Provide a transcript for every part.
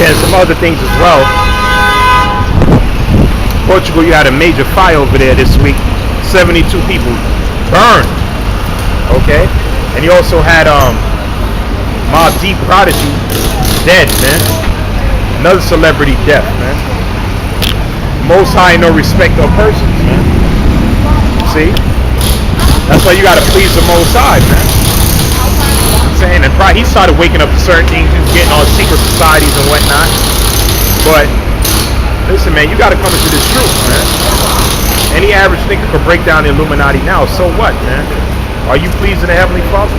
Okay, and some other things as well. Portugal, you had a major fire over there this week. 72 people burned. Okay, and you also had Mobb Deep Prodigy dead, man. Another celebrity death, man. Most High, no respect of persons, man. See, that's why you gotta please the Most High, man. Saying, and probably he started waking up to certain things, he was getting all secret societies and whatnot. But listen, man, you got to come into this truth, man. Any average nigga could break down the Illuminati now. So what, man? Are you pleasing the Heavenly Father?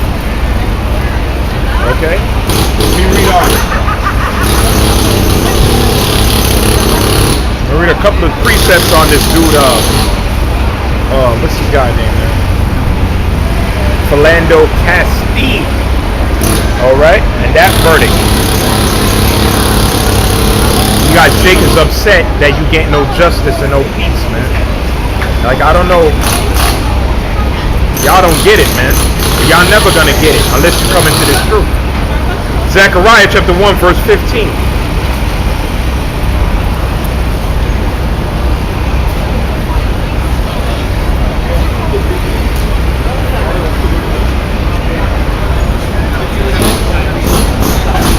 Okay. Let me read on. I'll read a couple of precepts on this dude. What's his guy name, man? Philando Castile. All right, and that verdict. You got Jacobs upset that you get no justice and no peace, man. Like, I don't know. Y'all don't get it, man. Y'all never gonna get it unless you come into this truth. Zechariah chapter 1, verse 15.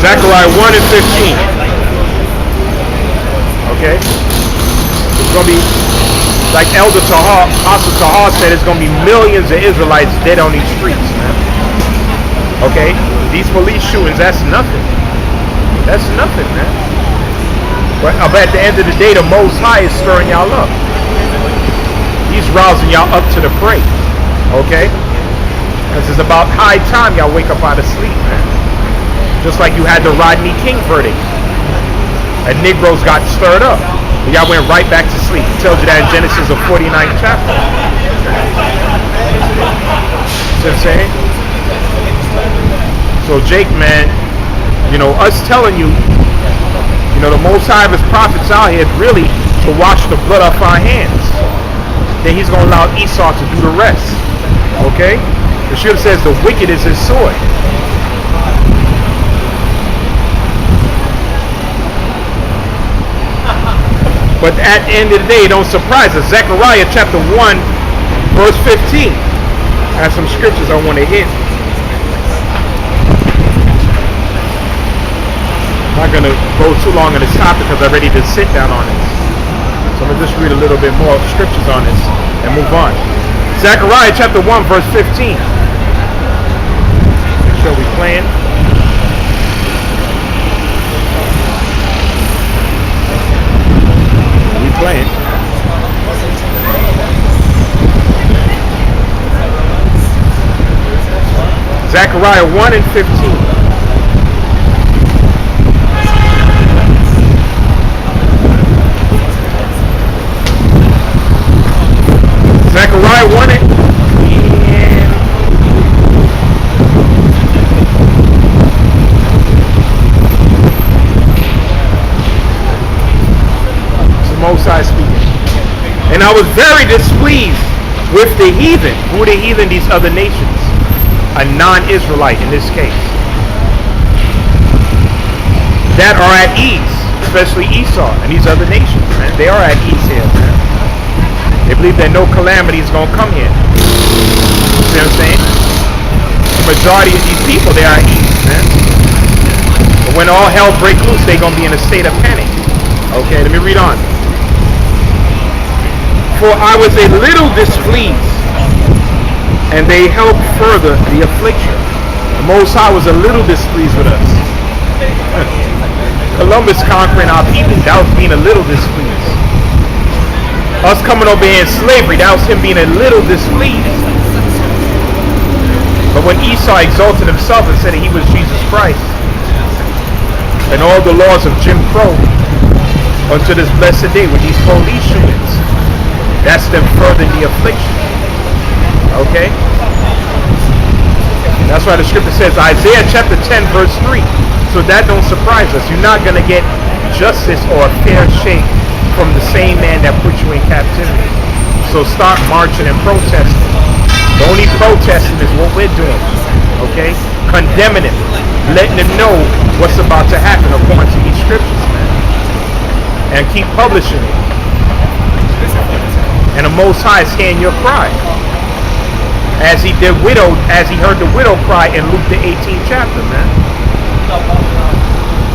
Zechariah 1 and 15. Okay? It's going to be, like Elder Tahar, Apostle Tahar said, it's going to be millions of Israelites dead on these streets, man. Okay? These police shootings, that's nothing. That's nothing, man. But at the end of the day, the Most High is stirring y'all up. He's rousing y'all up to the prey. Okay? Because it's about high time y'all wake up out of sleep, man. Just like you had the Rodney King verdict. And Negroes got stirred up. And y'all went right back to sleep. It tells you that in Genesis, the 49th chapter. See what I'm saying? So Jake, man, you know, us telling you, you know, the Most High of his prophets out here really to wash the blood off our hands. Then he's going to allow Esau to do the rest. Okay? The scripture says the wicked is his sword. But at the end of the day, don't surprise us. Zechariah chapter 1, verse 15. I have some scriptures I want to hit. I'm not going to go too long on this topic because I already did sit down on it. So I'm going to just read a little bit more scriptures on this and move on. Zechariah chapter 1, verse 15. Make sure we're playing. Playing. Zechariah 1 and 15. Zechariah 1 and Most High speaking. And I was very displeased with the heathen. Who are the heathen? These other nations. A non-Israelite in this case. That are at ease. Especially Esau and these other nations, man. They are at ease here, man. They believe that no calamity is going to come here. You see what I'm saying? The majority of these people, they are at ease, man. But when all hell breaks loose, they're going to be in a state of panic. Okay, let me read on. For I was a little displeased, and they helped further the affliction. The Most High was a little displeased with us. Columbus conquering our people, that was being a little displeased. Us coming over here in slavery, that was him being a little displeased. But when Esau exalted himself and said that he was Jesus Christ, and all the laws of Jim Crow unto this blessed day with these police shootings, that's them furthering the affliction. Okay? That's why the scripture says, Isaiah chapter 10 verse 3. So that don't surprise us. You're not going to get justice or a fair shake from the same man that put you in captivity. So start marching and protesting. The only protesting is what we're doing. Okay? Condemning him. Letting him know what's about to happen according to each scriptures, man, and keep publishing it. And the Most High is hearing your cry, as he heard the widow cry in Luke the 18th chapter, man.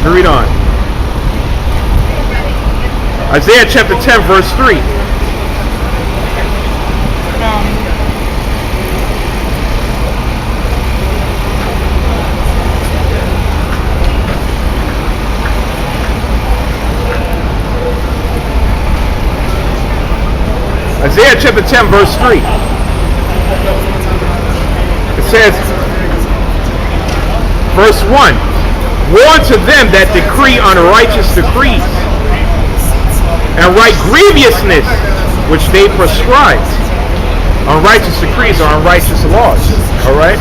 Read on. Isaiah chapter 10, verse 3. Isaiah chapter 10, verse 3. It says, verse 1, woe to them that decree unrighteous decrees, and write grievousness which they prescribe. Unrighteous decrees are unrighteous laws. Alright?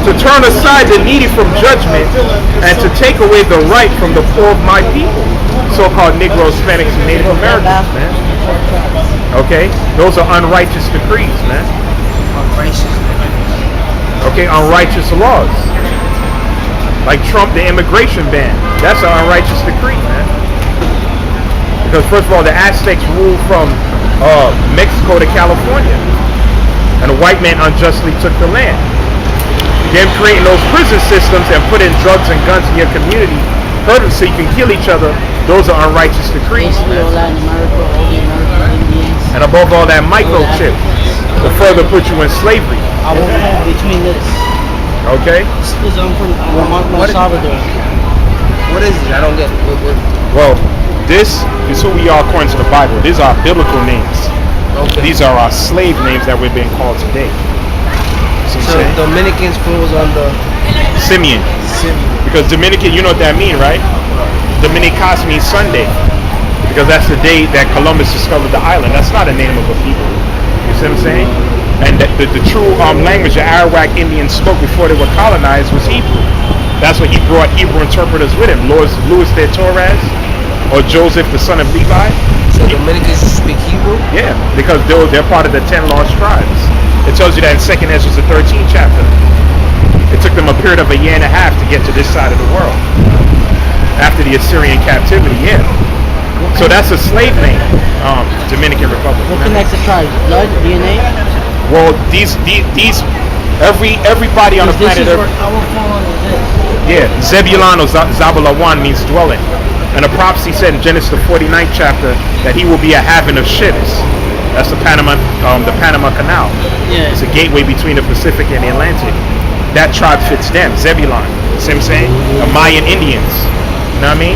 To turn aside the needy from judgment, and to take away the right from the poor of my people. So-called Negroes, Hispanics, and Native Americans, man. Okay? Those are unrighteous decrees, man. Okay, unrighteous laws. Like Trump, the immigration ban. That's an unrighteous decree, man. Because first of all, the Aztecs ruled from Mexico to California. And the white man unjustly took the land. Them creating those prison systems and putting drugs and guns in your community so you can kill each other, those are unrighteous decrees. Basically, all Latin America, all the American Indians. And above all, that microchip to further put you in slavery. I won't have between this. Okay? Because I'm from El Salvador. What is it? I don't get it. Well, this is who we are according to the Bible. These are biblical names. Okay. These are our slave names that we're being called today. So Dominicans falls under Simeon. Because Dominican, you know what that means, right? Dominicas means Sunday. Because that's the day that Columbus discovered the island. That's not a name of a people. You see what I'm saying? And the true language the Arawak Indians spoke before they were colonized was Hebrew. That's what he brought Hebrew interpreters with him. Louis de Torres or Joseph, the son of Levi. So Dominicans speak Hebrew? Yeah, because they're part of the 10 lost tribes. It tells you that in 2nd Ezra, the 13th chapter. It took them a period of a year and a half to get to this side of the world. After the Assyrian captivity, yeah. So that's a slave name, Dominican Republic. What connects the tribes? Blood, DNA? Well, everybody on the planet Earth. I will fall under this. Yeah, Zebulon or Zabalawan means dwelling. And the prophecy said in Genesis the 49th chapter that he will be a haven of ships. That's the Panama Canal. Yeah. It's a gateway between the Pacific and the Atlantic. That tribe fits them, Zebulon. See what I'm saying? The Mayan Indians. You know what I mean?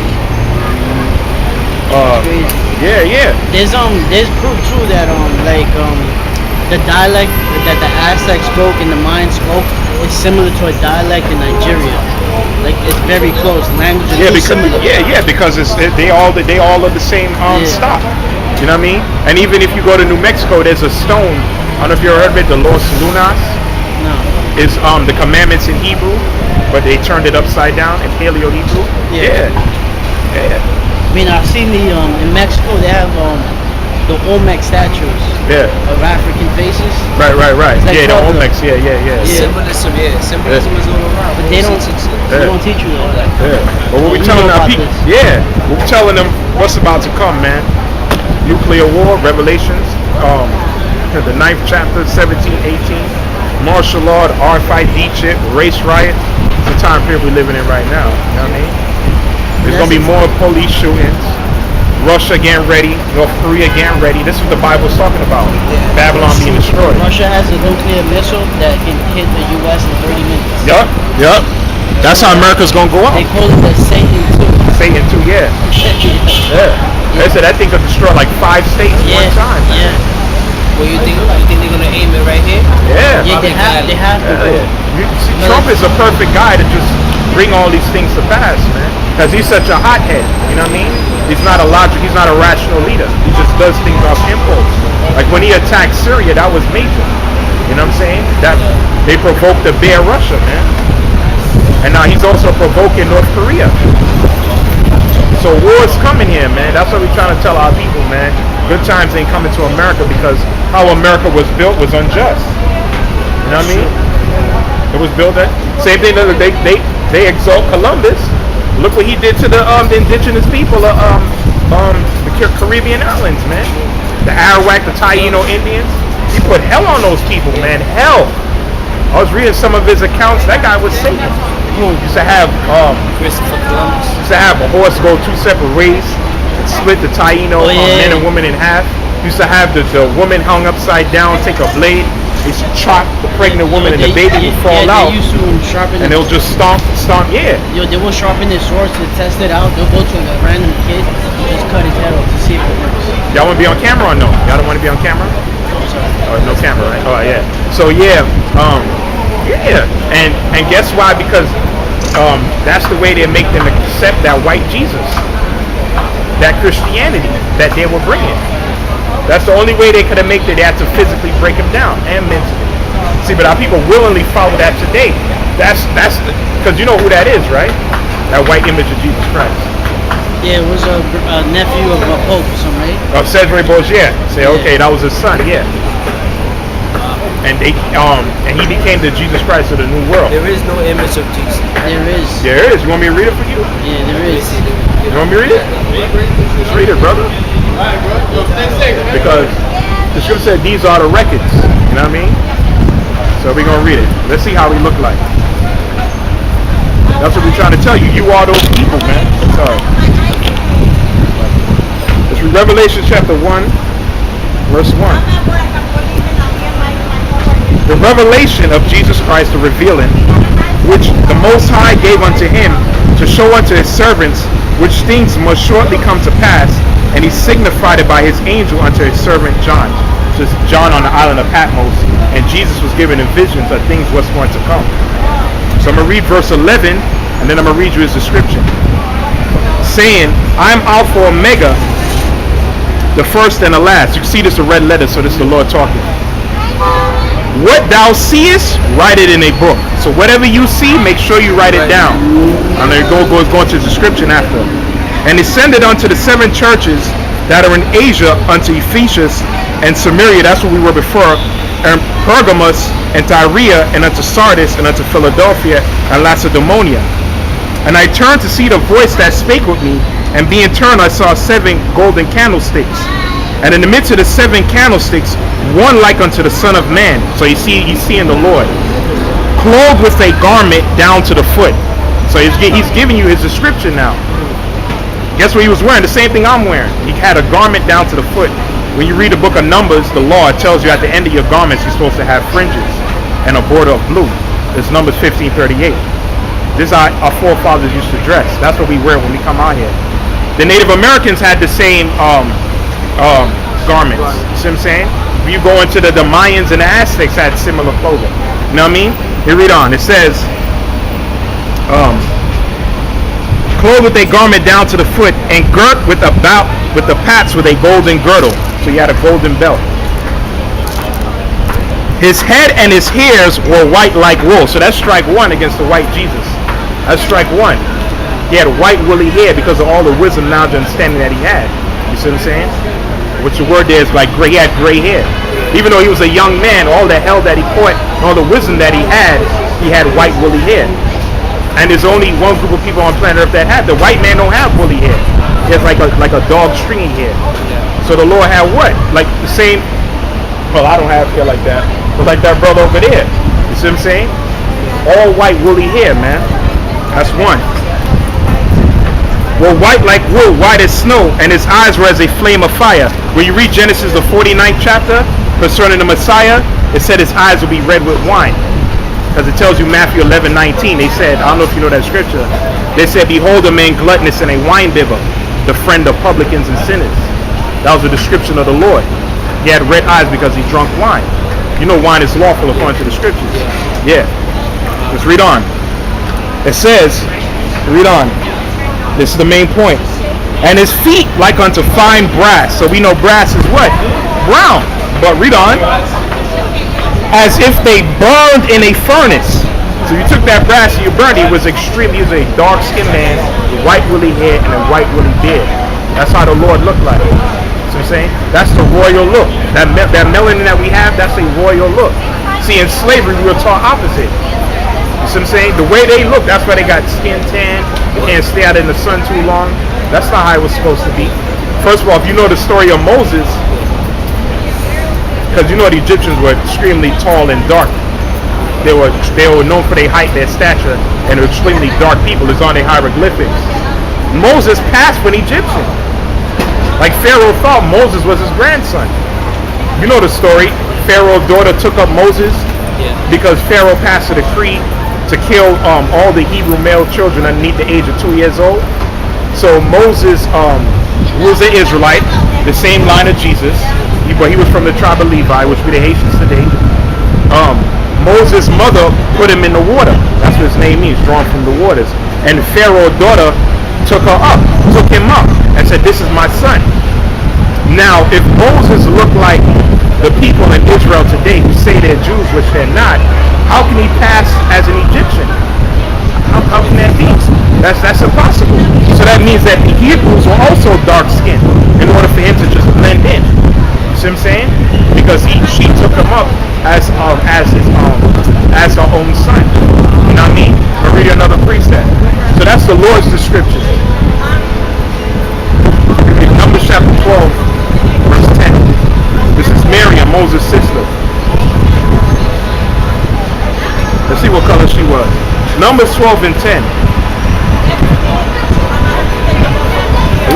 Yeah. There's proof too that the dialect that the Aztecs spoke and the Mayans spoke is similar to a dialect in Nigeria. Like it's very close. Language is similar. Because they all are the same stock. You know what I mean? And even if you go to New Mexico, there's a stone. I don't know if you ever heard of it, the Los Lunas. No. Is the commandments in Hebrew, but they turned it upside down in Paleo Hebrew. Yeah. I mean, I've seen in Mexico they have the Olmec statues. Yeah. Of African faces. Right. Like The Olmecs. Yeah. Symbolism is all around. But they don't teach you that. Yeah. But what we telling our people? Yeah. We're telling them what's about to come, man. Nuclear war, Revelations, the 9th chapter, 17, 18. Martial law, Rfid, chip, race riot. It's the time period we're living in right now. You know what I mean? There's going to be more police shootings. Russia getting ready. North Korea getting ready. This is what the Bible's talking about. Babylon being destroyed. Russia has a nuclear missile that can hit the U.S. in 30 minutes. Yup. That's how America's going to go out. They call it the Satan 2. Satan 2, yeah. They said that thing could destroy like 5 states at one time. Yeah. Well, you think they're gonna aim it right here? Yeah. Yeah, they have to. Trump is a perfect guy to just bring all these things to pass, man. Because he's such a hothead. You know what I mean? He's not a rational leader. He just does things off impulse. Like when he attacked Syria, that was major. You know what I'm saying? That they provoked the bare Russia, man. And now he's also provoking North Korea. So war's coming here, man. That's what we're trying to tell our people, man. Good times ain't coming to America because how America was built was unjust. You know what I mean? It was built that same thing that they exalt Columbus, Look what he did to the indigenous people of the Caribbean islands, man. The Arawak, the Taino Indians. He put hell on those people, man. Hell. I was reading some of his accounts. That guy was Satan. Used to have Christopher Columbus. used to have a horse go two separate ways, split the Taino men and women in half. Used to have the woman hung upside down, take a blade. They used to chop the pregnant woman and the baby would fall out. They used to sharpen And they'll just stomp, yeah. They will sharpen their swords to test it out. They'll go to a random kid and just cut his head off to see if it works. Y'all want to be on camera or no? Y'all don't want to be on camera? Oh, no camera, right? Oh, yeah. So, yeah. And guess why? Because that's the way they make them accept that white Jesus. That Christianity that they were bringing. That's the only way they could have made it. They had to physically break him down and mentally. See, but our people willingly follow that today. That's because you know who that is, right? That white image of Jesus Christ. Yeah, it was a nephew of a Pope, or something, right? Of Cedric Borgia. Say, okay, that was his son, yeah. And they and he became the Jesus Christ of the New World. There is no image of Jesus. There is. There is. You want me to read it for you? Yeah, there is. You want me to read it? Just read it, brother. Because the scripture said these are the records. You know what I mean? So we're going to read it. Let's see how we look like. That's what we're trying to tell you. You are those people, man. So, let's read Revelation chapter 1, verse 1. The revelation of Jesus Christ, the revealing, which the Most High gave unto him to show unto his servants, which things must shortly come to pass, and he signified it by his angel unto his servant John. So it's John on the island of Patmos, and Jesus was given in visions of things what's going to come. So I'm going to read verse 11, and then I'm going to read you his description. Saying, I am Alpha Omega, the first and the last. You can see this in red letters, so this is the Lord talking. What thou seest, write it in a book. So whatever you see, make sure you write it down. I'm going to go into the description after. And descended unto the 7 churches that are in Asia, unto Ephesus and Samaria, that's where we were before, and Pergamos and Tyre, and unto Sardis, and unto Philadelphia and Lacedaemon. And I turned to see the voice that spake with me, and being turned I saw 7 golden candlesticks. And in the midst of the 7 candlesticks, one like unto the Son of Man. So he's seeing the Lord, clothed with a garment down to the foot. So he's giving you his description now. Guess what he was wearing? The same thing I'm wearing. He had a garment down to the foot. When you read the book of Numbers, the law, it tells you at the end of your garments you're supposed to have fringes and a border of blue. It's Numbers 15:38. This is how our forefathers used to dress. That's what we wear when we come out here. The Native Americans had the same garments. You see what I'm saying? If you go into the Mayans and the Aztecs had similar clothing. You know what I mean? Here, read on. It says, clothed with a garment down to the foot, and girt with the paps with a golden girdle. So he had a golden belt. His head and his hairs were white like wool. So that's strike 1 against the white Jesus. That's strike 1. He had white woolly hair because of all the wisdom, knowledge, and understanding that he had. You see what I'm saying? Which the word there is like gray. He had gray hair. Even though he was a young man, all the hell that he caught, and all the wisdom that he had white woolly hair. And there's only one group of people on planet Earth that have. The white man don't have woolly hair. He has like a dog stringy hair. So the Lord had what? Like the same. Well, I don't have hair like that, but like that brother over there. You see what I'm saying? All white woolly hair, man. That's one. Were white like wool, white as snow, and his eyes were as a flame of fire. When you read Genesis, the 49th chapter, concerning the Messiah, it said his eyes will be red with wine. Because it tells you Matthew 11:19. They said, I don't know if you know that scripture. They said, behold a man gluttonous and a wine bibber, the friend of publicans and sinners. That was a description of the Lord. He had red eyes because he drunk wine. You know wine is lawful according to the scriptures. Yeah. Let's read on. It says, read on. This is the main point. And his feet like unto fine brass. So we know brass is what? Brown. But read on. As if they burned in a furnace. So you took that brass and you burned it. He was a dark-skinned man with white woolly hair and a white woolly beard. That's how the Lord looked like. See what I'm saying? That's the royal look. That melanin that we have, that's a royal look. See, in slavery, we were taught opposite. You see what I'm saying? The way they look, that's why they got skin tan, You can't stay out in the sun too long. That's not how it was supposed to be. First of all, if you know the story of Moses, because you know the Egyptians were extremely tall and dark. They were known for their height, their stature, and they're extremely dark people. It's on their hieroglyphics. Moses passed for an Egyptian. Like Pharaoh thought Moses was his grandson. You know the story. Pharaoh's daughter took up Moses because Pharaoh passed a decree to kill all the Hebrew male children underneath the age of 2 years old. So Moses was an Israelite, the same line of Jesus, but he was from the tribe of Levi, which be the Haitians today. Moses' mother put him in the water. That's what his name means, drawn from the waters. And Pharaoh's daughter took him up, and said, "This is my son." Now, if Moses looked like the people in Israel today who say they're Jews, which they're not, how can he pass as an Egyptian? How can that be? That's impossible. So that means that the Hebrews were also dark-skinned in order for him to just blend in. You see what I'm saying? Because she took him up as her own son. You know what I mean? I'll read you another precept. So that's the Lord's description. Numbers chapter 12, verse 10. This is Miriam, Moses' sister. Let's see what color she was. Numbers 12 and 10.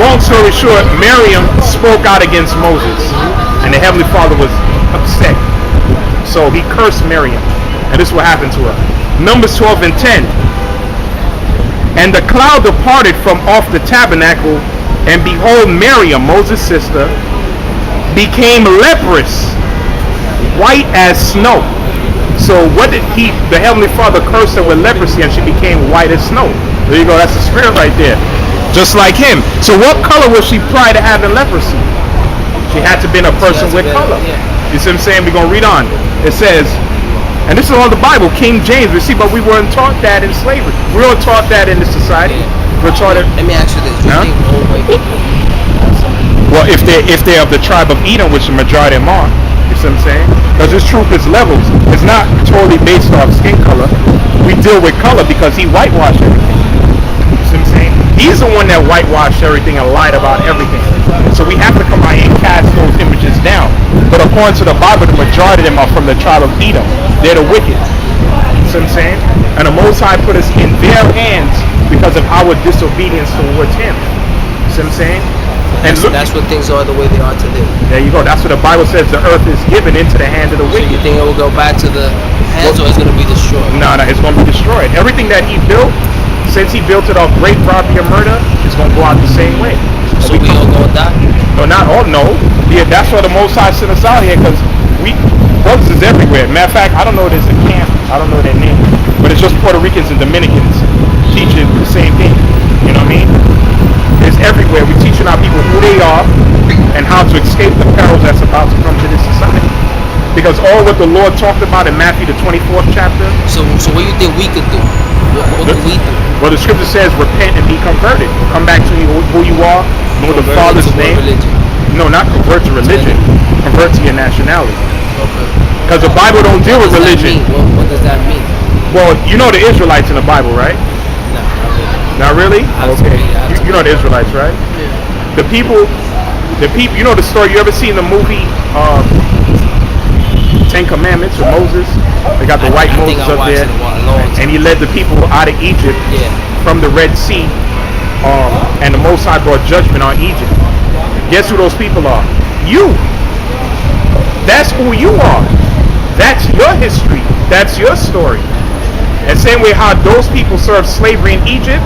Long story short, Miriam spoke out against Moses, and the Heavenly Father was upset. So he cursed Miriam, and this is what happened to her. Numbers 12 and 10. And the cloud departed from off the tabernacle, and behold, Miriam, Moses' sister, became leprous, white as snow. So what did the Heavenly Father cursed her with leprosy, and she became white as snow. There you go, that's the spirit right there. Just like him. So what color was she prior to having leprosy? She had to be a person with color. You see what I'm saying? We're going to read on. It says, and this is all the Bible, King James. We see, but we weren't taught that in slavery. We weren't taught that in this society. We're taught it. Let me ask you this. Do you think old white people? Well, if they're of the tribe of Edom, which the majority of them are, you see what I'm saying? Because this truth is levels. It's not totally based off skin color. We deal with color because he whitewashed everything. You see what I'm saying? He's the one that whitewashed everything and lied about everything. So we have to come out and cast those images down. But according to the Bible, the majority of them are from the tribe of Edom. They're the wicked. You see what I'm saying? And the Most High put us in their hands because of our disobedience towards him. You see what I'm saying? And that's what things are the way they are today. There you go. That's what the Bible says. The earth is given into the hand of the wicked. So you think it will go back to the hands, or it's going to be destroyed? No, it's going to be destroyed. Everything that he built, since he built it off great robbery and murder, it's going to go out the same way. So we all going to die? No, not all. No. Yeah, that's why the Most High sent us out here, because brothers is everywhere. Matter of fact, I don't know if there's a camp. I don't know their name, but it's just Puerto Ricans and Dominicans teaching the same thing. You know what I mean? It's everywhere. We're teaching our people who they are and how to escape the perils that's about to come to this society. Because all what the Lord talked about in Matthew the 24th chapter. So what do you think we could do? What can we do? Well, the scripture says, repent and be converted. Come back to who you are, know the Father's name. No, not convert to religion. Convert to your nationality. Okay. Because the Bible don't deal with religion. What does that mean? Well, you know the Israelites in the Bible, right? No, not really. Okay. You know the Israelites, right? Yeah. The people. You know the story. You ever seen the movie Ten Commandments with Moses? They got the white Moses up there, and he led the people out of Egypt from the Red Sea, and the Most High brought judgment on Egypt. Guess who those people are? You. That's who you are. That's your history. That's your story. And same way how those people served slavery in Egypt,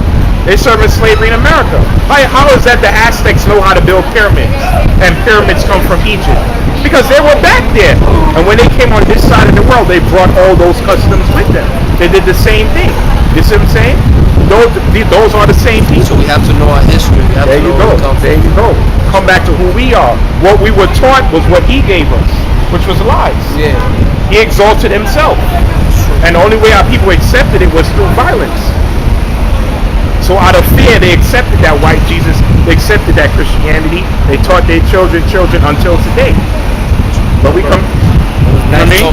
they serve in slavery in America. How is that the Aztecs know how to build pyramids, and pyramids come from Egypt? Because they were back there. And when they came on this side of the world, they brought all those customs with them. They did the same thing. You see what I'm saying? Those are the same people. So we have to know our history. There you go. There you go. Come back to who we are. What we were taught was what he gave us, which was lies. Yeah. He exalted himself. And the only way our people accepted it was through violence. So out of fear, they accepted that white Jesus. They accepted that Christianity. They taught their children until today. But we come, you know what I mean?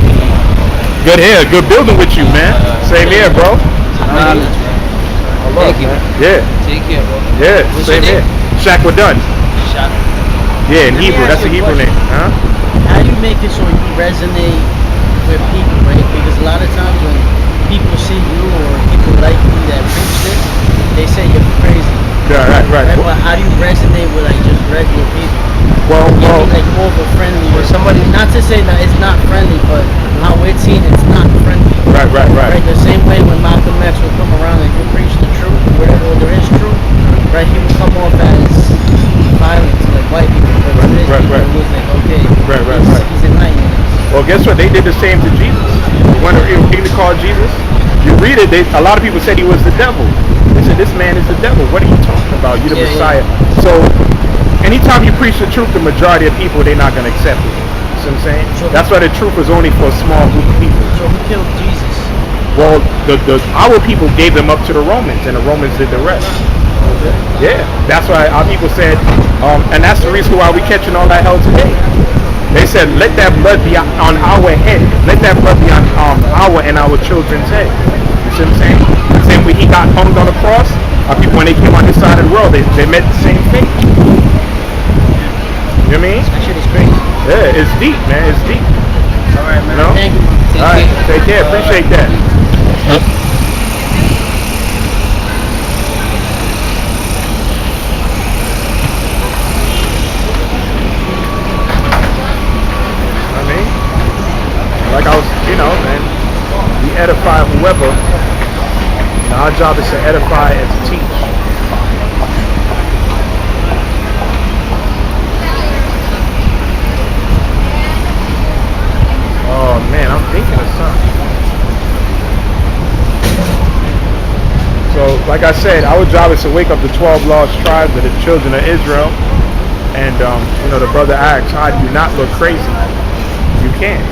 Good here, good building with you, man. Same here, bro. love, Thank you. man. Yeah. Take care, bro. Yeah. What's Same your here. name? Shaq, we're done. Shot. Yeah, in Let me Hebrew. ask That's the you a Hebrew question. name. Huh? How do you make it so you resonate with people, right? Because a lot of times when people see you or people like you that preach this, they say you're crazy. Yeah, right. Right? But how do you resonate with like just regular people? Well, You be like more of a friendly or somebody, not to say that it's not friendly, but how it's seen it's not friendly. right. Right? The same way when Malcolm X would come around and he'll preach the truth, whatever there is truth, right? He would come off as violent to like white people, but to his people right. it was like, okay, Right. he's enlightening us. Well, guess what? They did the same to Jesus. When they came to call Jesus, you read it. A lot of people said he was the devil. They said, this man is the devil. What are you talking about? You're the Messiah. So, anytime you preach the truth, the majority of people, they're not going to accept it. See what I'm saying? That's why the truth was only for a small group of people. So who killed Jesus? Well, our people gave them up to the Romans, and the Romans did the rest. Yeah, that's why our people said, and that's the reason why we catching all that hell today. They said, let that blood be on our head. Let that blood be on our and our children's head. You see what I'm saying? The same way he got hung on the cross, our people, when they came on this side of the world, they met the same fate. You know what I mean? That shit is crazy. Yeah, it's deep, man. It's deep. All right, man. You know? Thank you. All right, take care. Appreciate that. I mean, like I was, man, we edify whoever. Our job is to edify and to teach. Oh man, I'm thinking of something. So, like I said, our job is to wake up the 12 lost tribes of the children of Israel. And, the brother asks, how do you not look crazy? You can't.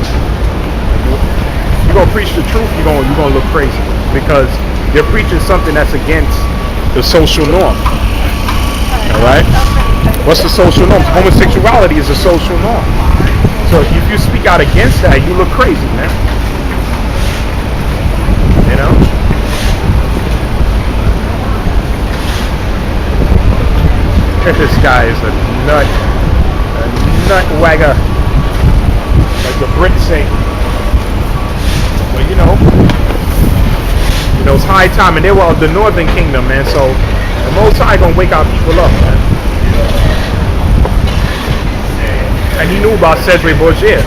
You're going to preach the truth, you're going to look crazy. Because you're preaching something that's against the social norm. Alright? What's the social norm? Homosexuality is a social norm. So if you speak out against that, you look crazy, man. You know? This guy is a nut wagger, like the Brits say. But it's high time, and they were of the Northern Kingdom, man. So the Most High gonna wake our people up, man. And he knew about Cesare Borgia.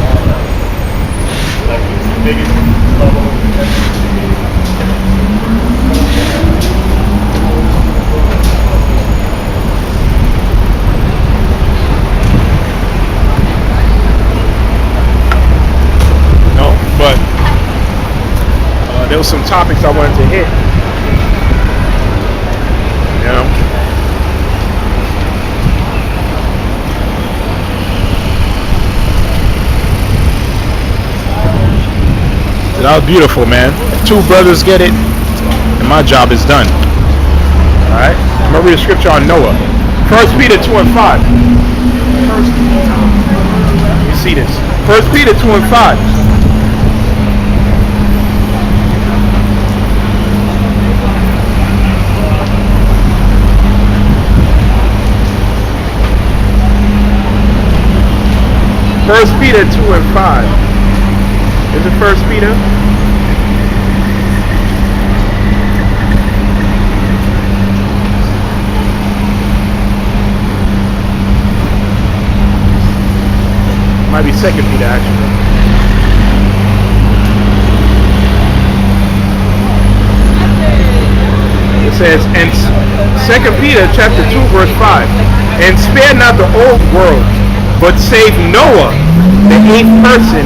But there was some topics I wanted to hit. That was beautiful, man. Two brothers get it, and my job is done. Alright? I'm going to read a scripture on Noah. 1 Peter 2 and 5. You see this. 1 Peter 2 and 5. First Peter 2 and 5. Is it First Peter? Might be Second Peter actually. It says, and 2 Peter chapter 2 verse 5, and spare not the old world, but save Noah, the eighth person,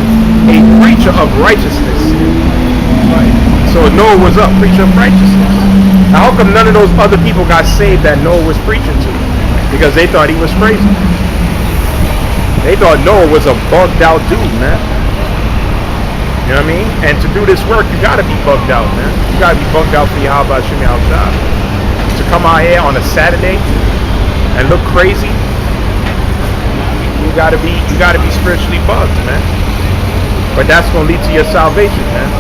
a preacher of righteousness. So Noah was a preacher of righteousness. Now how come none of those other people got saved that Noah was preaching to? Because they thought he was crazy. They thought Noah was a bugged out dude, man. You know what I mean? And to do this work, you gotta be bugged out, man. You gotta be bugged out for Yahawashi outside. To come out here on a Saturday and look crazy, you gotta be spiritually bugged, man. But that's gonna lead to your salvation, man.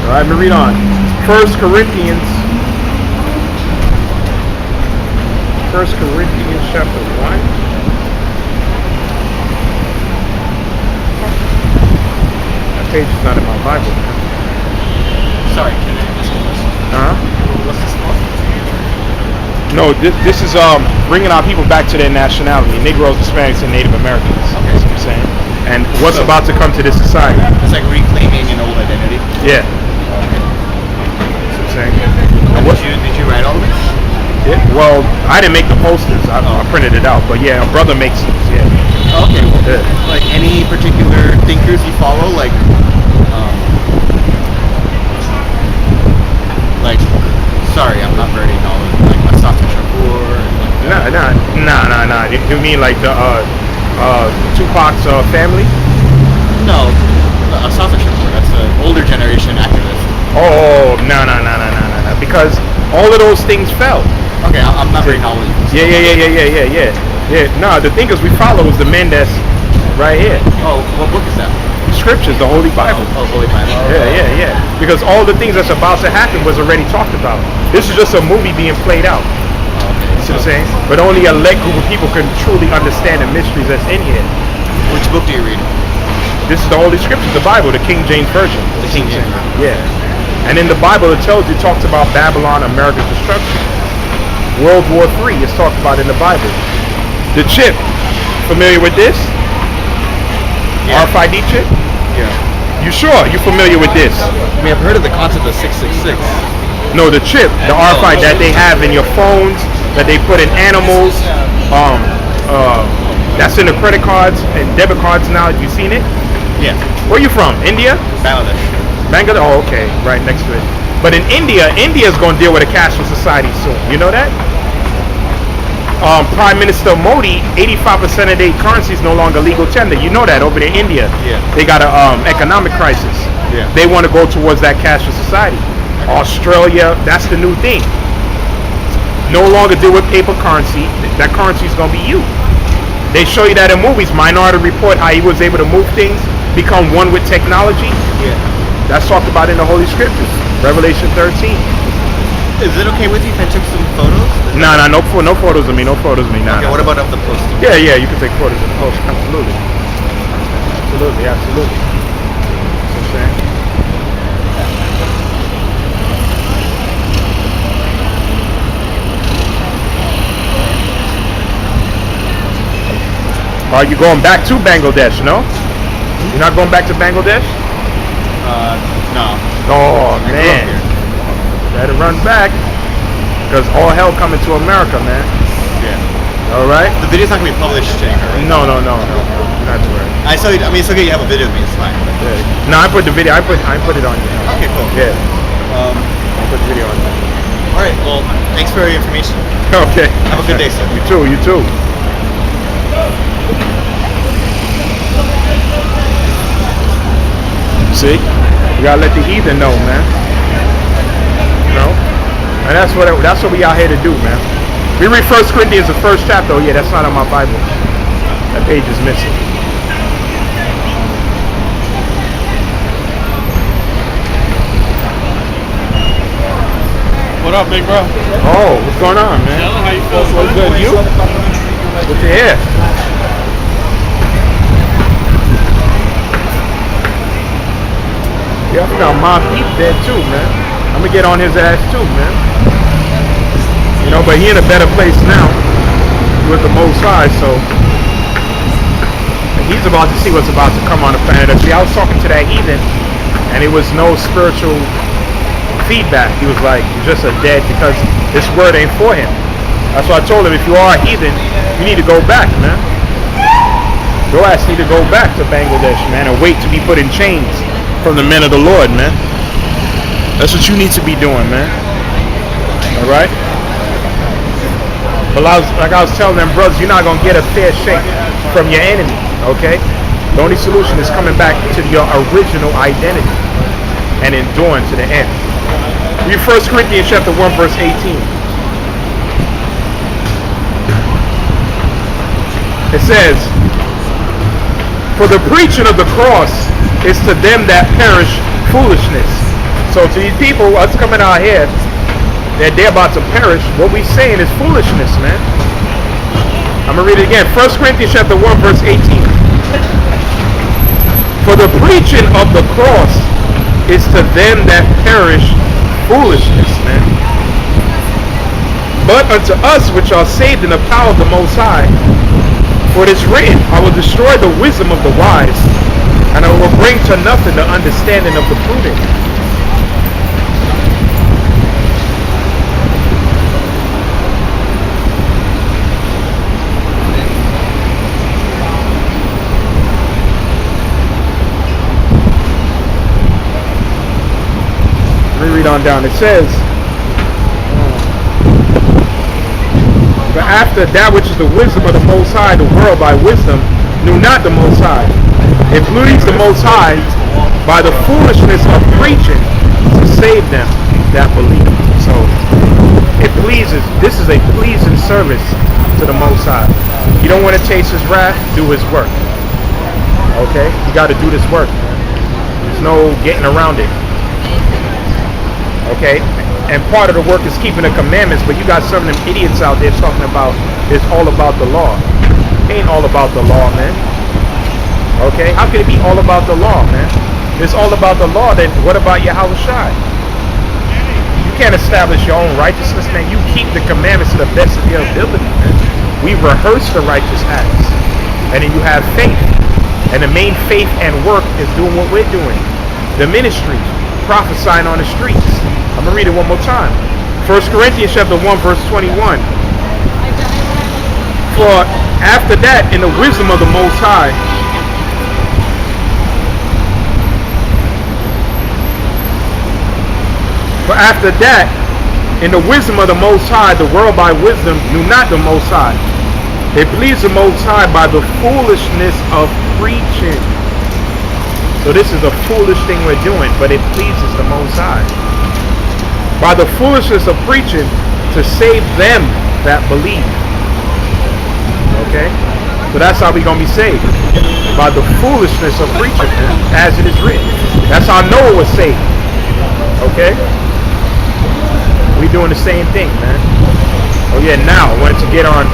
All right, let me read on. 1 Corinthians 1 Corinthians chapter 1. That page is not in my Bible. Sorry, can I ask a question? What's this for? No, this is bringing our people back to their nationality, Negroes, Hispanics, and Native Americans. Okay. That's what I'm saying. And what's about to come to this society. It's like reclaiming an old identity. Yeah. That's what I'm saying. And Did you write all of this? Well, I didn't make the posters. I printed it out. But yeah, a brother makes it. Yeah. Okay. Yeah. Like any particular thinkers you follow, like, sorry, I'm not very knowledgeable. Like Masata Shakur. Nah. You mean like the Tupac's family? No, Asata Shakur. That's an older generation activist. Oh, no. Because all of those things fell. Okay, I'm not very knowledgeable. Yeah. No, the thing is we follow is the men that's right here. Oh, what book is that? Scriptures, the Holy Bible. Oh, Holy Bible. Yeah. Because all the things that's about to happen was already talked about. This is just a movie being played out. Okay. You see what I'm saying? But only a select group of people can truly understand the mysteries that's in here. Which book do you read? This is the Holy Scriptures, the Bible, the King James Version. The King James. Yeah. And in the Bible it talks about Babylon, America's destruction. World War III is talked about in the Bible. The chip, familiar with this? Yeah. RFID chip? Yeah. You sure? You familiar with this? I mean, I've heard of the concept of 666. No, the chip, the RFID that they have in your phones, that they put in animals, that's in the credit cards and debit cards now. Have you seen it? Yeah. Where you from? India? Bangladesh. Bangladesh? Oh, okay. Right next to it. But in India's going to deal with a cashless society soon. You know that? Prime Minister Modi, 85% of their currency is no longer legal tender. You know that over there in India. Yeah. They got a economic crisis. Yeah. They want to go towards that cashless society. Australia, that's the new thing. No longer deal with paper currency. That currency is going to be you. They show you that in movies. Minority Report, how he was able to move things, become one with technology. Yeah. That's talked about in the Holy Scriptures. Revelation 13. Is it okay with you if I took some photos? No photos of me. No photos of me. Nah, Okay, what about of the post? Yeah, you can take photos of the post. Absolutely. That's what I'm saying. Are you going back to Bangladesh, no? You're not going back to Bangladesh? No. Oh, I grew up man. here. Better run back. Because all hell coming to America, man. Yeah. All right? The video's not gonna be published anywhere, right? No. Not to worry. I saw you. I mean, it's okay. You have a video of me. It's fine. Yeah. No, I put the video. I put it on you. Okay, cool. Yeah. I put the video on you. All right. Well, thanks for your information. Okay. Have a good day, sir. You too. See? You gotta let the heathen know, man. You know? And that's what we out here to do, man. We read 1 Corinthians, the first chapter. Oh yeah, that's not on my Bible. That page is missing. What up, big bro? Oh, what's going on, man? How you feeling? What's good? You? Good to hear. Yeah, I forgot my Peep dead too, man. I'm gonna get on his ass too, man. You know, but he in a better place now with the Most High, so and he's about to see what's about to come on the planet. See, I was talking to that heathen, and it was no spiritual feedback. He was like, "You're just a dead because this word ain't for him." That's why I told him, if you are a heathen, you need to go back, man. Your ass need to go back to Bangladesh, man, and wait to be put in chains from the men of the Lord, man. That's what you need to be doing, man. All right? But like I was telling them brothers, you're not going to get a fair shake from your enemy, okay? The only solution is coming back to your original identity and enduring to the end. Read 1 Corinthians chapter 1, verse 18. It says, "For the preaching of the cross is to them that perish foolishness." So to these people, us coming out here, that they're about to perish, what we saying is foolishness, man. I'm going to read it again. 1 Corinthians chapter 1, verse 18. For the preaching of the cross is to them that perish foolishness, man. But unto us which are saved in the power of the Most High, for it is written, I will destroy the wisdom of the wise, and I will bring to nothing the understanding of the prudent. Let me read on down. It says, but after that which is the wisdom of the Most High, the world by wisdom knew not the Most High. It pleased the Most High by the foolishness of preaching to save them that believe. So it pleases. This is a pleasing service to the Most High. You don't want to taste His wrath, do His work. Okay, you got to do this work. There's no getting around it. Okay, and part of the work is keeping the commandments, but you got some of them idiots out there talking about it's all about the law. It ain't all about the law, man. Okay, how can it be all about the law, man? It's all about the law, then what about Yahawashi? You can't establish your own righteousness, man. You keep the commandments to the best of your ability, man. We rehearse the righteous acts, and then you have faith, and the main faith and work is doing what we're doing. The ministry, prophesying on the streets. I'm going to read it one more time. 1 Corinthians chapter 1, verse 21. For after that, in the wisdom of the Most High, the Most High, the world by wisdom knew not the Most High. It pleased the Most High by the foolishness of preaching. So this is a foolish thing we're doing, but it pleases the Most High. By the foolishness of preaching to save them that believe. Okay? So that's how we're going to be saved. By the foolishness of preaching, man, as it is written. That's how Noah was saved. Okay? We doing the same thing, man. Oh yeah, now I wanted to get on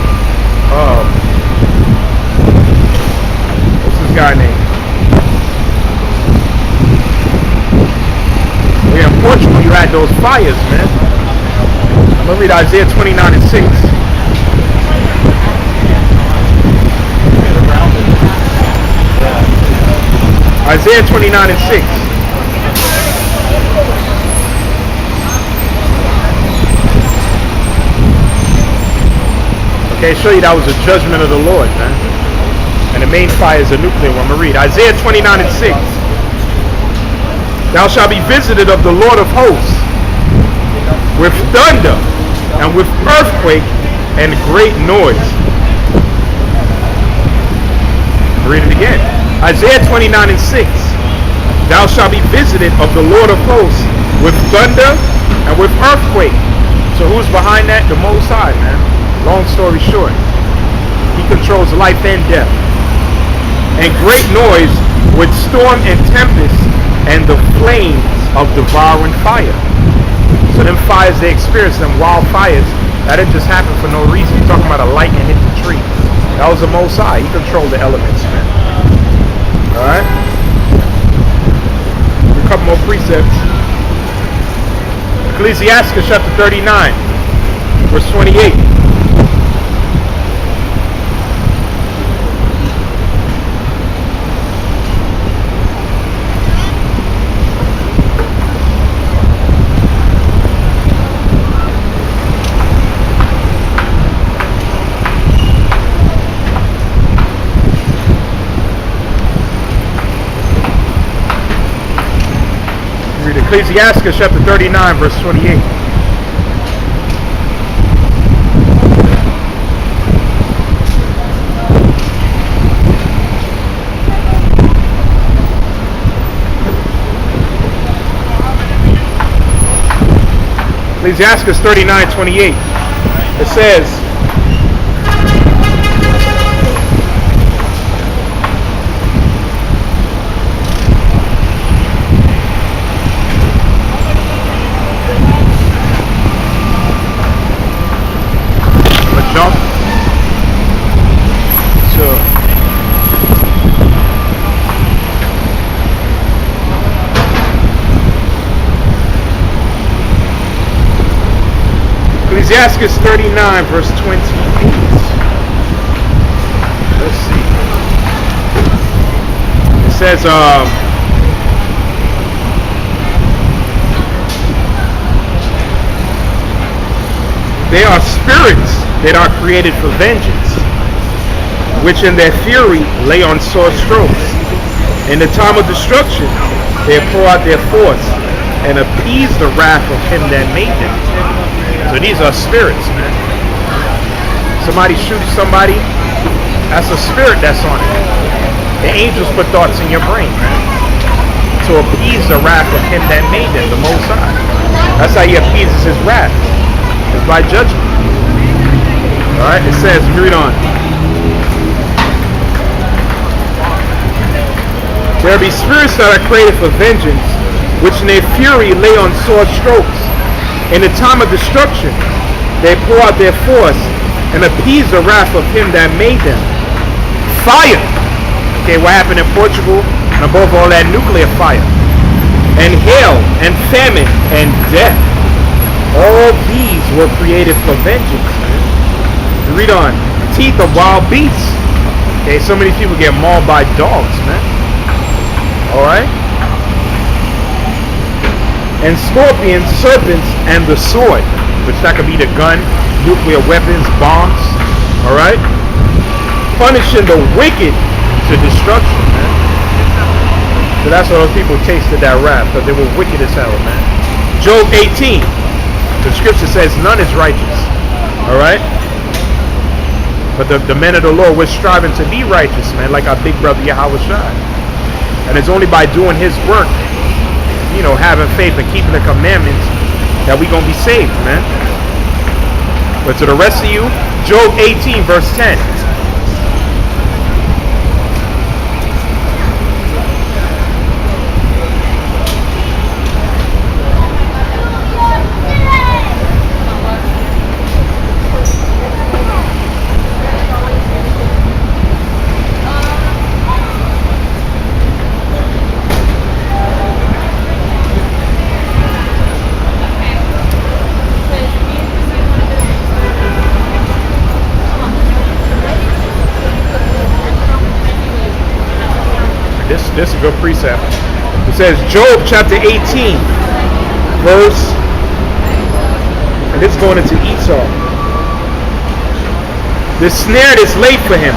what's this guy name? Yeah, in Portugal you had those fires, man. I'm gonna read Isaiah 29 and 6. Isaiah 29 and 6. Okay, show you that was a judgment of the Lord, man. And the main fire is a nuclear one. I'm gonna read Isaiah 29 and 6. Thou shalt be visited of the Lord of hosts with thunder and with earthquake and great noise. Read it again. Isaiah 29 and 6. Thou shalt be visited of the Lord of hosts with thunder and with earthquake. So who's behind that? The Most High, man. Long story short, He controls life and death. And great noise with storm and tempest and the flames of devouring fire. So them fires they experience, them wildfires, that didn't just happen for no reason. You're talking about a lightning hit the tree. That was the Most High. He controlled the elements, man. Alright? A couple more precepts. Ecclesiastes chapter 39, verse 28. Ecclesiastes chapter 39, verse 28. Ecclesiastes 39:28. It says, Ecclesiastes 39, verse 28. Let's see. It says, they are spirits that are created for vengeance, which in their fury lay on sore strokes. In the time of destruction, they pour out their force and appease the wrath of him that made them. So these are spirits, man. Somebody shoots somebody, that's a spirit that's on it. The angels put thoughts in your brain, man, to appease the wrath of him that made them, the Most High. That's how he appeases his wrath. It's by judgment. Alright, it says, read on. There be spirits that are created for vengeance, which in their fury lay on sore strokes. In the time of destruction, they pour out their force and appease the wrath of him that made them. Fire! Okay, what happened in Portugal? And above all that, nuclear fire. And hail, and famine, and death. All these were created for vengeance. Man. Read on. Teeth of wild beasts. Okay, so many people get mauled by dogs, man. Alright? And scorpions, serpents, and the sword, which that could be the gun, nuclear weapons, bombs. Alright? Punishing the wicked to destruction, man. So that's why those people tasted that wrath, because they were wicked as hell, man. Job 18. The scripture says none is righteous. Alright? But the men of the Lord, we're striving to be righteous, man, like our big brother Yahawashi. And it's only by doing his work, you know, having faith and keeping the commandments, that we're going to be saved, man. But to the rest of you, Job 18, verse 10. This is a good precept. It says Job chapter 18, verse, and this is going into Esau. The snare is laid for him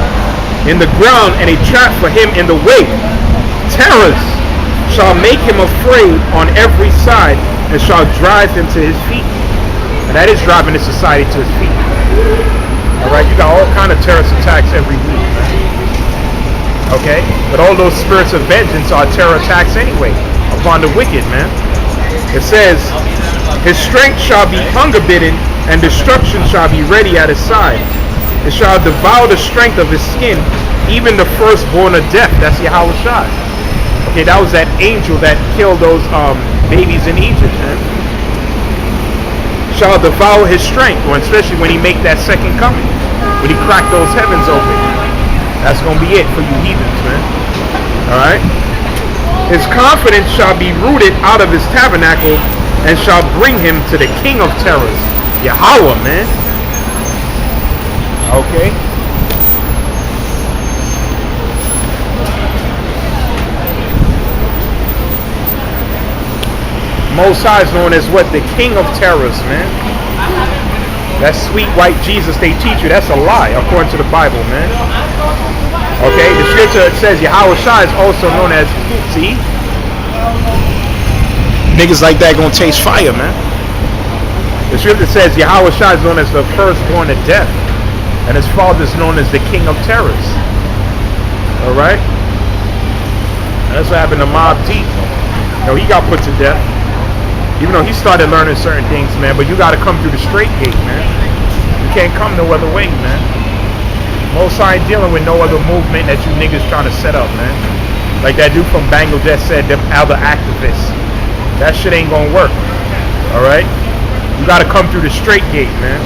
in the ground, and a trap for him in the way. Terrors shall make him afraid on every side, and shall drive him to his feet. And that is driving the society to his feet. Alright, you got all kind of terrorist attacks every week, man. Okay, but all those spirits of vengeance are terror attacks anyway upon the wicked, man. It says, his strength shall be hunger bidden, and destruction shall be ready at his side. It shall devour the strength of his skin, even the firstborn of death. That's Yahawashi. Okay, that was that angel that killed those babies in Egypt, man. Shall devour his strength, or especially when he make that second coming, when he crack those heavens open. That's going to be it for you heathens, man. Alright? His confidence shall be rooted out of his tabernacle, and shall bring him to the king of terrors. Yahawah, man. Okay? Most High is known as what? The king of terrors, man. That sweet white Jesus they teach you, that's a lie, according to the Bible, man. Okay, the scripture says Yahawashi is also known as, see? Niggas like that gonna taste fire, man. The scripture says Yahawashi is known as the firstborn of death, and his father is known as the king of terrors. Alright? That's what happened to Mob Deep. You know, he got put to death. Even though he started learning certain things, man, but you gotta come through the straight gate, man. You can't come no other way, man. Most I ain't dealing with no other movement that you niggas trying to set up, man. Like that dude from Bangladesh said, them other activists. That shit ain't gonna work. Alright? You gotta come through the straight gate, man.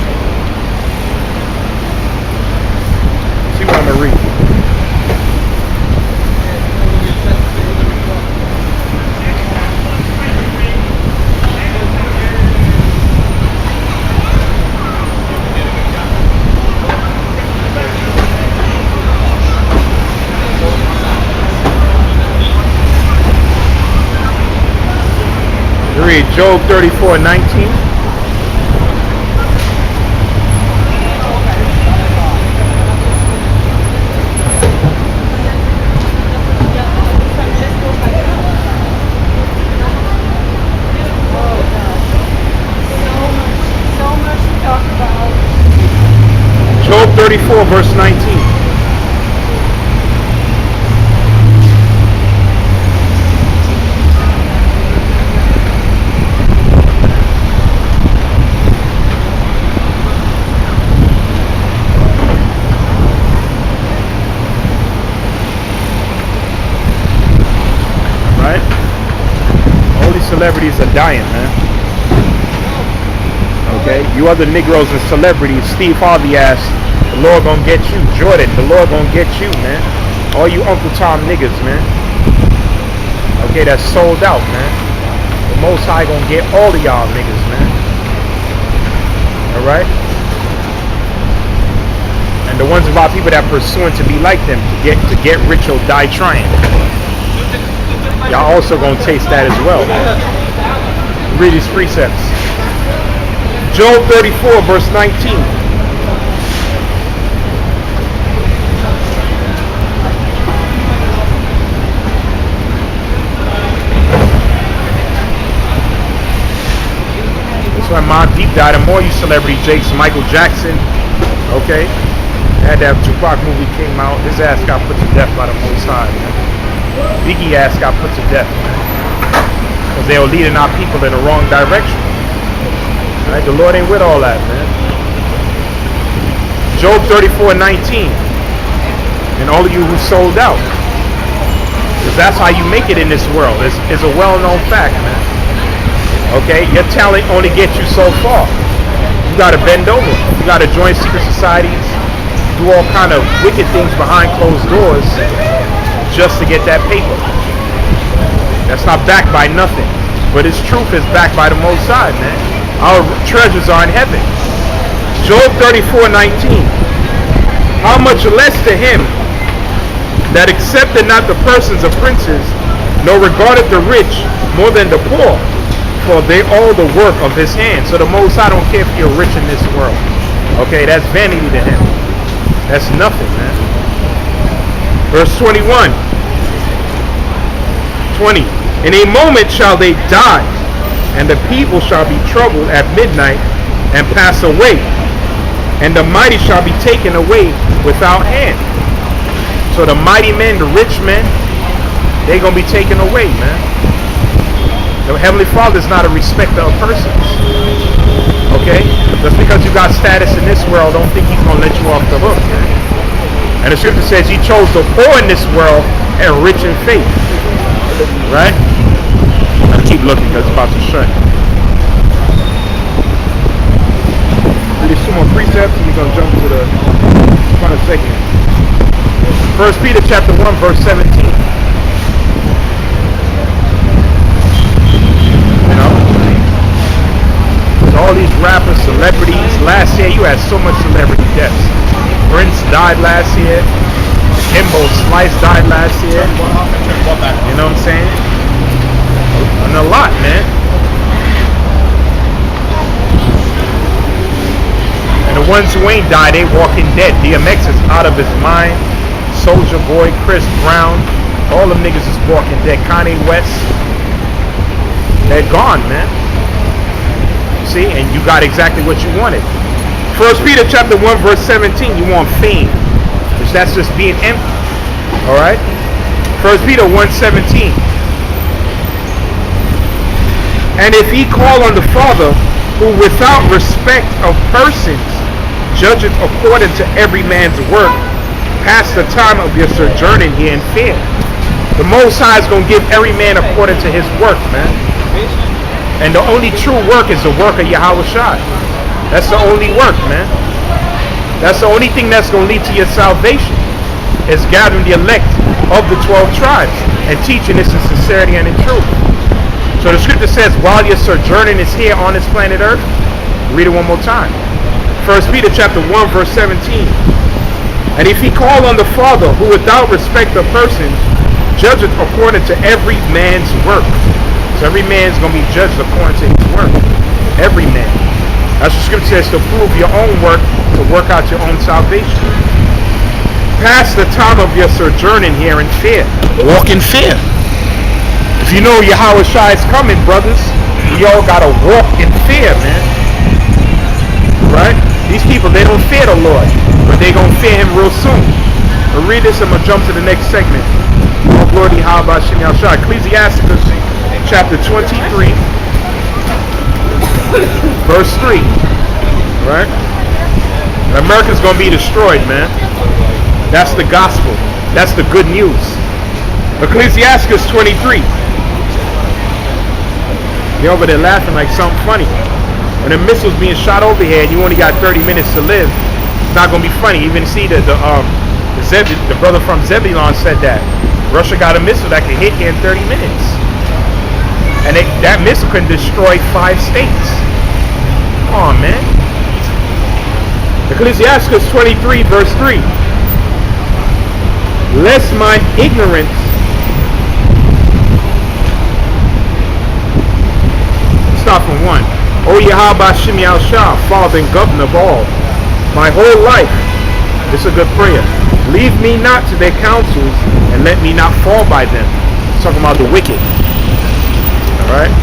See what I'm gonna read. read Job 34:19. Job 34, verse 19. Right? All these celebrities are dying, man. Okay? You other Negroes and celebrities, Steve Harvey asked, the Lord gonna get you. Jordan, the Lord gonna get you, man. All you Uncle Tom niggas, man. Okay, that's sold out, man. The Most High gonna get all of y'all niggas, man. Alright? And the ones of our people that pursuing to be like them, to get rich or die trying. Y'all also gonna taste that as well, man. Read these precepts. Job 34, verse 19. That's why Mobb Deep died, and more you celebrity jakes, Michael Jackson, okay? Had that Tupac movie came out, his ass got put to death by the Most High, man. Biggie ass got put to death, man. Because they were leading our people in the wrong direction. Right? The Lord ain't with all that, man. Job 34:19. And all of you who sold out. Because that's how you make it in this world. It's a well-known fact, man. Okay? Your talent only gets you so far. You gotta bend over. You gotta join secret societies, do all kind of wicked things behind closed doors just to get that paper. That's not backed by nothing. But its truth is backed by the Most High, man. Our treasures are in heaven. Job 34:19. How much less to him that accepted not the persons of princes, nor regarded the rich more than the poor, for they all the work of his hands. So the Most High don't care if you're rich in this world. Okay, that's vanity to him. That's nothing, man. Verse 21. 20. In a moment shall they die, and the people shall be troubled at midnight and pass away, and the mighty shall be taken away without hand. So the mighty men, the rich men, they're going to be taken away, man. The Heavenly Father is not a respecter of persons. Okay? Just because you got status in this world, don't think he's going to let you off the hook, man. And the scripture says he chose the poor in this world and rich in faith. Right? I'll keep looking because it's about to shut. Read two more precepts and we're going to jump to the final segment. 1 Peter chapter 1 verse 17. You know? All these rappers, celebrities. Last year you had so much celebrity deaths. Prince died last year. Kimbo Slice died last year. You know what I'm saying? And a lot, man. And the ones who ain't died, they walking dead. DMX is out of his mind. Soulja Boy, Chris Brown, all them niggas is walking dead. Kanye West, they're gone, man. See, and you got exactly what you wanted. 1 Peter chapter 1 verse 17, you want fame, which that's just being empty. Alright? 1 Peter 1:17. And if ye call on the Father, who without respect of persons judgeth according to every man's work, pass the time of your sojourning here in fear. The Most High is going to give every man according to his work, man. And the only true work is the work of Yahawashi. That's the only work, man. That's the only thing that's going to lead to your salvation, is gathering the elect of the 12 tribes and teaching this in sincerity and in truth. So the scripture says, while your sojourning is here on this planet Earth, read it one more time. 1 Peter chapter 1 verse 17. And if he call on the Father, who without respect of persons judgeth according to every man's work. So every man's going to be judged according to his work. Every man. That's what scripture says, to prove your own work, to work out your own salvation. Pass the time of your sojourning here in fear. Walk in fear. If you know Yahawashi is coming, brothers, we all got to walk in fear, man. Right? These people, they don't fear the Lord, but they going to fear him real soon. I'll read this, I'm going to jump to the next segment. All glory to Yahawashi. Ecclesiasticus chapter 23, verse 3. Right? America's going to be destroyed, man. That's the gospel. That's the good news. Ecclesiasticus 23. You're over there laughing like something funny. When the missile's being shot over here and you only got 30 minutes to live, it's not going to be funny. Even see the brother from Zebulon said that. Russia got a missile that can hit here in 30 minutes. And that missile can destroy 5 states. Come on, man. Ecclesiasticus 23 verse 3. Lest my ignorance start from 1. O Yahawashi, Father and Governor of all, my whole life, this is a good prayer. Leave me not to their counsels, and let me not fall by them. It's talking about the wicked. Alright?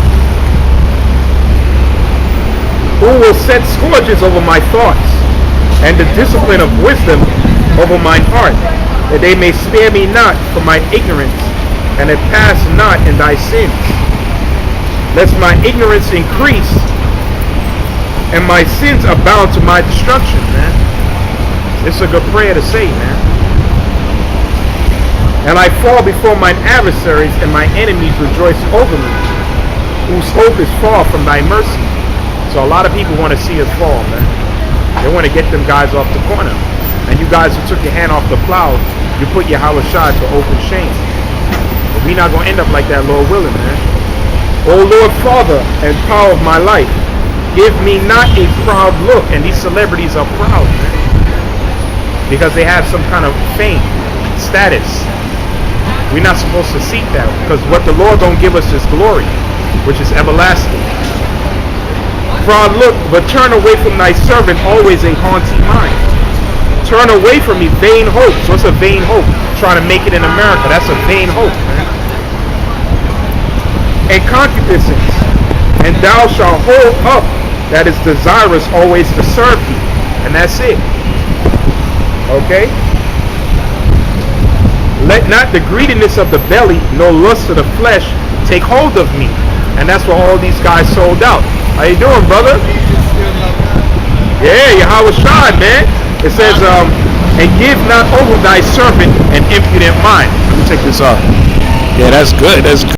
Who will set scourges over my thoughts, and the discipline of wisdom over mine heart, that they may spare me not for my ignorance, and it pass not in thy sins. Lest my ignorance increase, and my sins abound to my destruction, man. This is a good prayer to say, man. And I fall before mine adversaries, and my enemies rejoice over me, whose hope is far from thy mercy. So a lot of people want to see us fall, man. They want to get them guys off the corner. And you guys who took your hand off the plow, you put Yahawashi to open shame. But we're not going to end up like that, Lord willing, man. O Lord, Father and power of my life, give me not a proud look. And these celebrities are proud, man, because they have some kind of fame, status. We're not supposed to seek that, because what the Lord don't give us is glory, which is everlasting. Proud look, but turn away from thy servant always a haughty mind. Turn away from me vain hopes. What's a vain hope? Trying to make it in America. That's a vain hope, man. And concupiscence, and thou shalt hold up that is desirous always to serve thee. And that's it. Okay? Let not the greediness of the belly, nor lust of the flesh, take hold of me. And that's what all these guys sold out. How you doing, brother? Yeah, Yahawashi, man. It says, and give not over thy servant an impudent mind. Let me take this off. Yeah, that's good. That's good.